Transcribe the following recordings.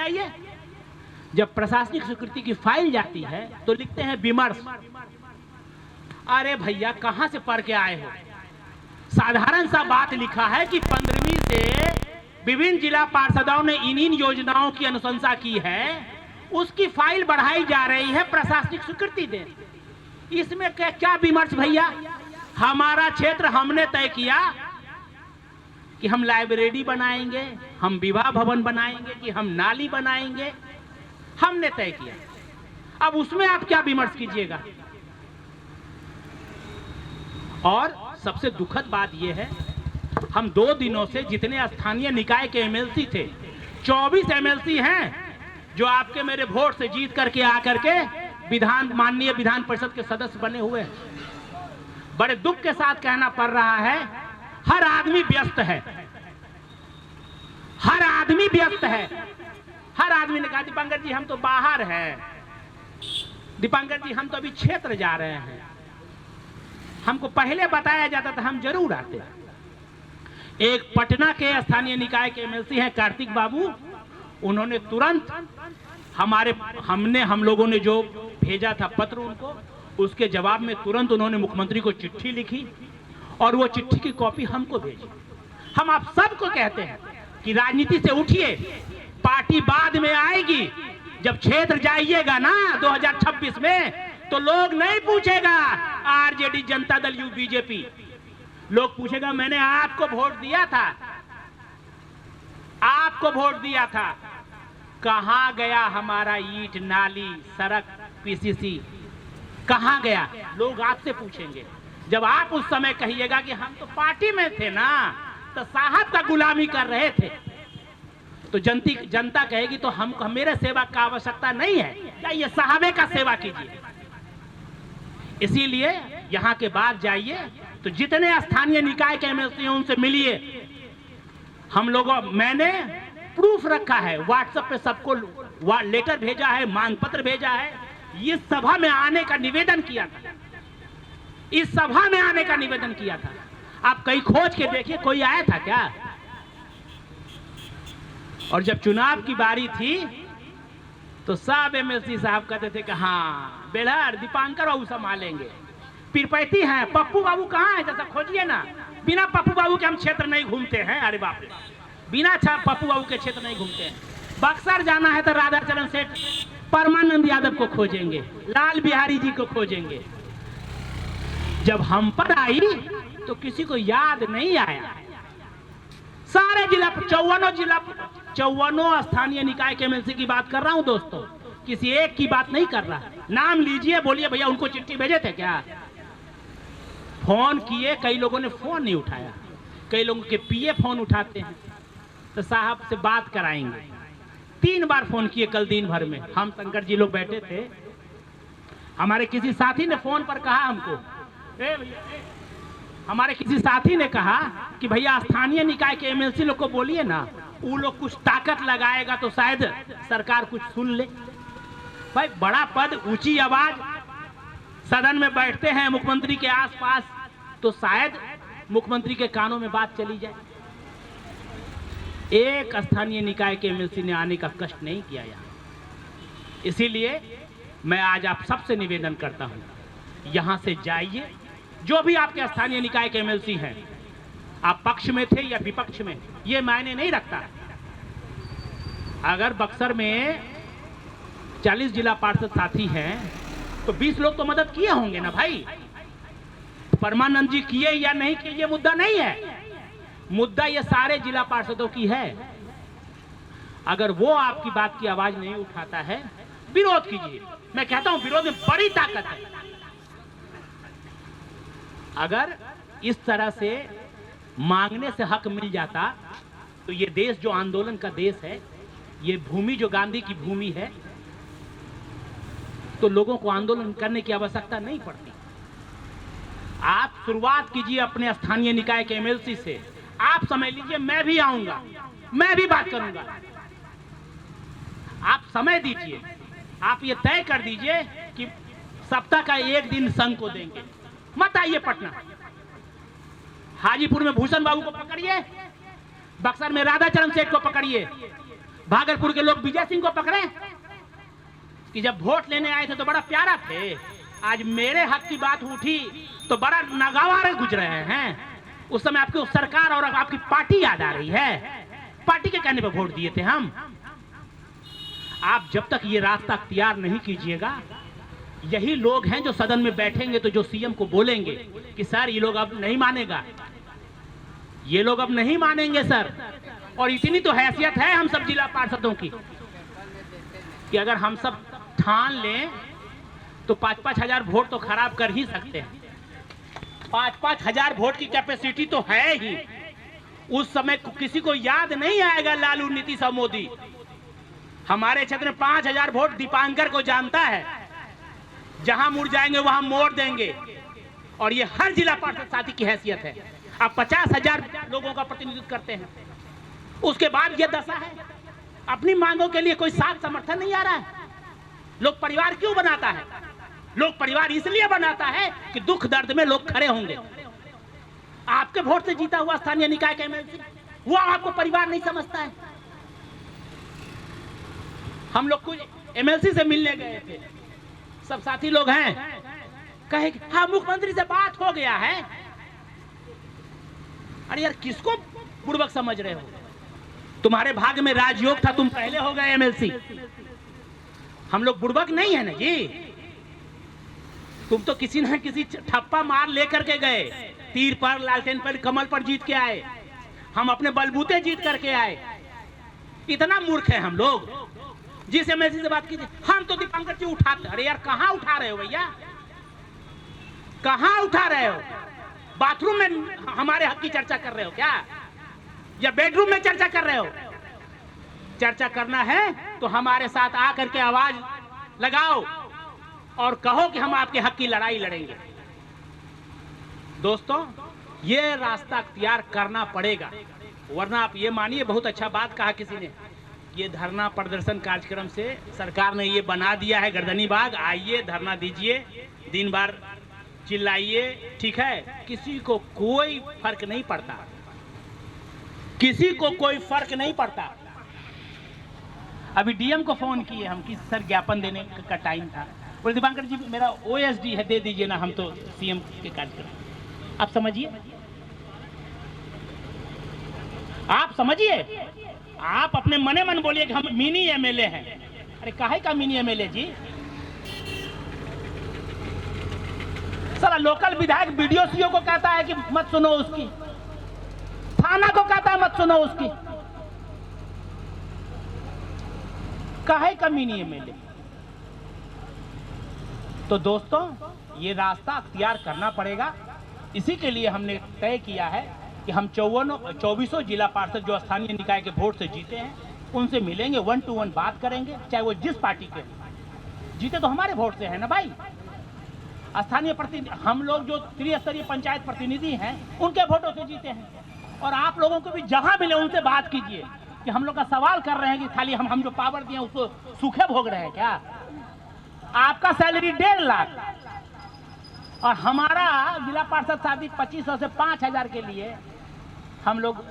आइए। जब प्रशासनिक स्वीकृति की फाइल जाती है तो लिखते हैं विमर्श। अरे भैया कहां से पढ़ के आए हो? साधारण सा बात लिखा है कि 15वीं से विभिन्न जिला पार्षदों ने इन योजनाओं की अनुशंसा की है, उसकी फाइल बढ़ाई जा रही है, प्रशासनिक स्वीकृति दे। इसमें क्या विमर्श भैया? हमारा क्षेत्र हमने तय किया कि हम लाइब्रेरी बनाएंगे, हम विवाह भवन बनाएंगे, कि हम नाली बनाएंगे, हमने तय किया। अब उसमें आप क्या विमर्श कीजिएगा? और सबसे दुखद बात यह है, हम 2 दिनों से जितने स्थानीय निकाय के एमएलसी थे, 24 एमएलसी हैं जो आपके मेरे वोट से जीत करके आकर के माननीय विधान परिषद के सदस्य बने हुए हैं। बड़े दुख के साथ कहना पड़ रहा है, हर आदमी व्यस्त है, हर आदमी व्यस्त है। हर आदमी ने कहा दीपांकर जी हम तो बाहर हैं, दीपांकर जी हम तो अभी क्षेत्र जा रहे हैं, हमको पहले बताया जाता था हम जरूर आते। एक पटना के स्थानीय निकाय के एमएलसी हैं कार्तिक बाबू, उन्होंने तुरंत हम लोगों ने जो भेजा था पत्र उनको, उसके जवाब में तुरंत उन्होंने मुख्यमंत्री को चिट्ठी लिखी और वो चिट्ठी की कॉपी हमको भेजी। हम आप सबको कहते हैं कि राजनीति से उठिए, पार्टी बाद में आएगी। जब क्षेत्र जाइएगा ना 2026 में, तो लोग नहीं पूछेगा RJD, Janata Dal, you BJP, लोग पूछेगा मैंने आपको वोट दिया था, आपको वोट दिया था, कहां गया हमारा ईंट, नाली, सड़क, पीसीसी, कहां गया? लोग आपसे पूछेंगे। जब आप उस समय कहिएगा कि हम तो पार्टी में थे ना, तो साहब का गुलामी कर रहे थे, तो जनता कहेगी तो हमको मेरे सेवा का आवश्यकता नहीं है, या ये साहबे का सेवा कीजिए। इसीलिए यहाँ के बाद जाइए तो जितने स्थानीय निकाय के एमएलसी हैं उनसे मिलिए। हम लोगों, मैंने प्रूफ रखा है, व्हाट्सएप पे सबको लेटर भेजा है, मांग पत्र भेजा है, इस सभा में आने का निवेदन किया था, इस सभा में आने का निवेदन किया था। आप कहीं खोज के देखिए कोई आया था क्या? और जब चुनाव की बारी थी तो सब एमएलसी साहब कहते थे कि हाँ बेलहर दीपांकर बाबू संभालेंगे, पीरपैती हैं, पप्पू बाबू कहाँ है, जैसा खोजिए ना। बिना पप्पू बाबू के हम क्षेत्र नहीं घूमते हैं। अरे बाप रे, बिना पप्पू बाबू के क्षेत्र नहीं घूमते हैं। बक्सर जाना है तो राधाचरण सेठ, परमानंद यादव को खोजेंगे, लाल बिहारी जी को खोजेंगे। जब हम पर आई तो किसी को याद नहीं आया। सारे जिला 54 स्थानीय निकाय के एमएलसी की बात कर रहा हूं दोस्तों, किसी एक की बात नहीं कर रहा। नाम लीजिए, बोलिए भैया उनको चिट्ठी भेजे थे क्या? फोन किए, कई लोगों ने फोन नहीं उठाया, कई लोगों के पीए फोन उठाते हैं, तो साहब से बात कराएंगे। 3 बार फोन किए कल दिन भर में। हम शंकर जी लोग बैठे थे, हमारे किसी साथी ने फोन पर कहा हमको, हमारे किसी साथी ने कहा कि भैया स्थानीय निकाय के एमएलसी लोग को बोलिए ना, वो लोग कुछ ताकत लगाएगा तो शायद सरकार कुछ सुन ले। भाई बड़ा पद, ऊंची आवाज, सदन में बैठते हैं मुख्यमंत्री के आसपास, तो शायद मुख्यमंत्री के कानों में बात चली जाए। एक स्थानीय निकाय के एमएलसी ने आने का कष्ट नहीं किया यहाँ। इसीलिए मैं आज आप सबसे निवेदन करता हूँ, यहाँ से जाइए। जो भी आपके स्थानीय निकाय के एमएलसी हैं, आप पक्ष में थे या विपक्ष में, ये मायने नहीं रखता। अगर बक्सर में 40 जिला पार्षद साथी हैं तो 20 लोग तो मदद किए होंगे ना भाई। परमानंद जी किए या नहीं किए ये मुद्दा नहीं है, मुद्दा ये सारे जिला पार्षदों की है। अगर वो आपकी बात की आवाज नहीं उठाता है, विरोध कीजिए। मैं कहता हूं विरोध में बड़ी ताकत है। अगर इस तरह से मांगने से हक मिल जाता तो ये देश जो आंदोलन का देश है, ये भूमि जो गांधी की भूमि है, तो लोगों को आंदोलन करने की आवश्यकता नहीं पड़ती। आप शुरुआत कीजिए अपने स्थानीय निकाय के एमएलसी से। आप समय लीजिए, मैं भी आऊंगा, मैं भी बात करूंगा। आप समय दीजिए, आप ये तय कर दीजिए कि सप्ताह का एक दिन संघ को देंगे। मत आइए पटना, हाजीपुर में भूषण बाबू को पकड़िए, बक्सर में राधाचरण सेठ को पकड़िए, भागलपुर के लोग विजय सिंह को पकड़े कि जब वोट लेने आए थे तो बड़ा प्यारा थे, आज मेरे हक की बात उठी तो बड़ा नागवार गुजर रहे हैं। उस समय आपकी सरकार और आपकी पार्टी याद आ रही है, पार्टी के कहने पर वोट दिए थे हम। आप जब तक ये रास्ता अख्तियार नहीं कीजिएगा, यही लोग हैं जो सदन में बैठेंगे तो जो सीएम को बोलेंगे कि सर ये लोग अब नहीं मानेगा, ये लोग अब नहीं मानेंगे सर। और इतनी तो हैसियत है हम सब जिला पार्षदों की कि अगर हम सब ठान लें तो 5-5 हजार वोट तो खराब कर ही सकते हैं। 5-5 हजार वोट की कैपेसिटी तो है ही। उस समय किसी को याद नहीं आएगा लालू, नीतीश और मोदी। हमारे क्षेत्र में 5,000 वोट दीपांकर को जानता है, जहां मुड़ जाएंगे वहां मोड़ देंगे। और ये हर जिला पार्षद साथी की हैसियत है। आप 50,000 लोगों का प्रतिनिधित्व करते हैं, उसके बाद ये दशा है। अपनी मांगों के लिए कोई साथ समर्थन नहीं आ रहा है। लोग परिवार क्यों बनाता है? लोग परिवार इसलिए बनाता है कि दुख दर्द में लोग खड़े होंगे। आपके वोट से जीता हुआ स्थानीय निकाय का एमएलसी, वो आपको परिवार नहीं समझता है। हम लोग कुछ एमएलसी से मिलने गए थे, सब साथी लोग हैं, कहे हाँ मुख्यमंत्री से बात हो गया है। अरे यार किसको बुड़बक समझ रहे हो? तुम्हारे भाग्य में राजयोग था, तुम पहले हो गए एमएलसी। हम लोग बुड़बक नहीं है ना जी। तुम तो किसी न किसी ठप्पा मार लेकर के गए, तीर पर, लालटेन पर, कमल पर जीत के आए। हम अपने बलबूते जीत करके आए। इतना मूर्ख है हम लोग। जिस एमएलसी से बात कीजिए, हम तो दीपांकर जी उठाते। अरे यार कहाँ उठा रहे हो भैया, कहाँ उठा रहे हो? बाथरूम में हमारे हक की चर्चा कर रहे हो क्या, या बेडरूम में चर्चा कर रहे हो? चर्चा करना है तो हमारे साथ आकर के आवाज लगाओ और कहो कि हम आपके हक की लड़ाई लड़ेंगे। दोस्तों, ये रास्ता अख्तियार करना पड़ेगा, वरना आप ये मानिए, बहुत अच्छा बात कहा किसी ने, ये धरना प्रदर्शन कार्यक्रम से सरकार ने ये बना दिया है गर्दनी बाग। आइए धरना दीजिए, दिन भर चिल्लाइए, ठीक है, किसी को कोई फर्क नहीं पड़ता, किसी को कोई फर्क नहीं पड़ता। अभी डीएम को फोन किए हम कि सर ज्ञापन देने का टाइम था, बोले दीपांकर जी मेरा ओएसडी है, दे दीजिए ना, हम तो सीएम के कार्यक्रम। आप समझिए, आप समझिए, आप अपने मने मन बोलिए कि हम मिनी एमएलए हैं। अरे काहे का मिनी एमएलए जी? सारा लोकल विधायक वीडियो सीओ को कहता है कि मत सुनो उसकी, थाना को कहता है मत सुनो उसकी। काहे का मिनी एमएलए? तो दोस्तों, ये रास्ता अख्तियार करना पड़ेगा। इसी के लिए हमने तय किया है कि हम 24 जिला पार्षद जो स्थानीय निकाय के वोट से जीते हैं, उनसे मिलेंगे, 1 to 1 बात करेंगे, चाहे वो जिस पार्टी के जीते तो हमारे वोट से है ना भाई। स्थानीय प्रतिनिधि, हम लोग जो त्रिस्तरीय पंचायत प्रतिनिधि हैं, उनके वोटों से जीते हैं। और आप लोगों को भी जहां मिले उनसे बात कीजिए कि हम लोग का सवाल कर रहे हैं कि खाली हम जो पावर दिए उसको सूखे भोग रहे हैं क्या? आपका सैलरी 1.5 लाख और हमारा जिला पार्षद साथी 2500 से 5,000 के लिए हम लोग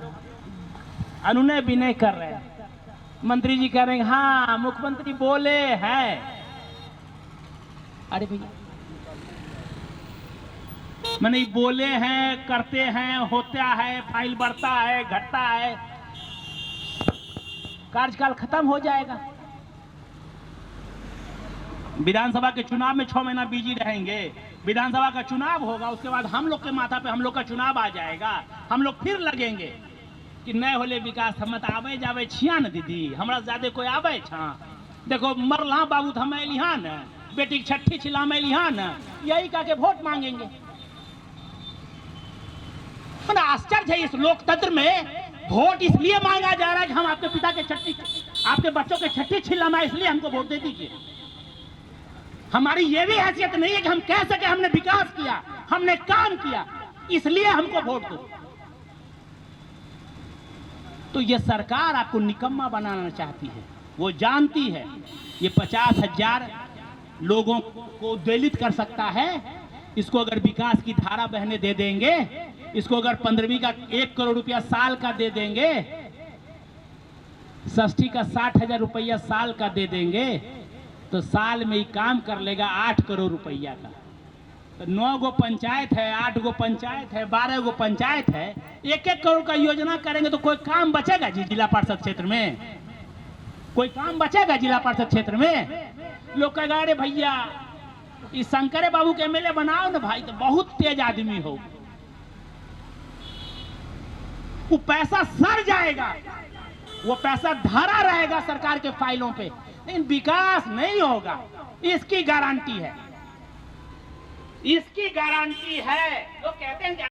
अनुनय भी नहीं कर रहे हैं। मंत्री जी कह रहे हैं हाँ मुख्यमंत्री बोले हैं। अरे भैया, मैंने बोले हैं, करते हैं, होता है, फाइल बढ़ता है, घटता है, कार्यकाल खत्म हो जाएगा। विधानसभा के चुनाव में 6 महीना बिजी रहेंगे, विधानसभा का चुनाव होगा, उसके बाद हम लोग के माथा पे हम लोग का चुनाव आ जाएगा। हम लोग फिर लगेंगे कि नए होले विकास, हम तो आवे जावे छिया न दीदी, हमरा ज्यादा कोई आवे छा। देखो मरला बाबू हम अलिहा न, बेटी की छठी छिला में अलिहा न, यही कह के वोट मांगेंगे। आश्चर्य है इस लोकतंत्र में, वोट इसलिए मांगा जा रहा है कि हम आपके पिता के छठी, आपके बच्चों के छठी छिला में, इसलिए हमको वोट दे दीजिए। हमारी ये भी हैसियत नहीं है कि हम कह सके हमने विकास किया, हमने काम किया, इसलिए हमको वोट दो। तो ये सरकार आपको निकम्मा बनाना चाहती है, वो जानती है ये 50,000 लोगों को दलित कर सकता है। इसको अगर विकास की धारा बहने दे देंगे, इसको अगर 15वीं का 1 करोड़ रुपया साल का दे देंगे, षष्ठी का 60,000 रुपया साल का दे देंगे तो साल में ही काम कर लेगा 8 करोड़ रुपया का। तो 9 गो पंचायत है, 8 गो पंचायत है, 12 गो पंचायत है, 1-1 करोड़ का योजना करेंगे तो कोई काम बचेगा जी जिला परिषद क्षेत्र में? कोई काम बचेगा जिला परिषद क्षेत्र में? लोग कहेगा अरे भैया इस शंकरे बाबू के एमएलए बनाओ ना भाई, तो बहुत तेज आदमी हो, वो पैसा सड़ जाएगा, वो पैसा धरा रहेगा सरकार के फाइलों पे, लेकिन विकास नहीं होगा। इसकी गारंटी है, इसकी गारंटी है। लोग कहते हैं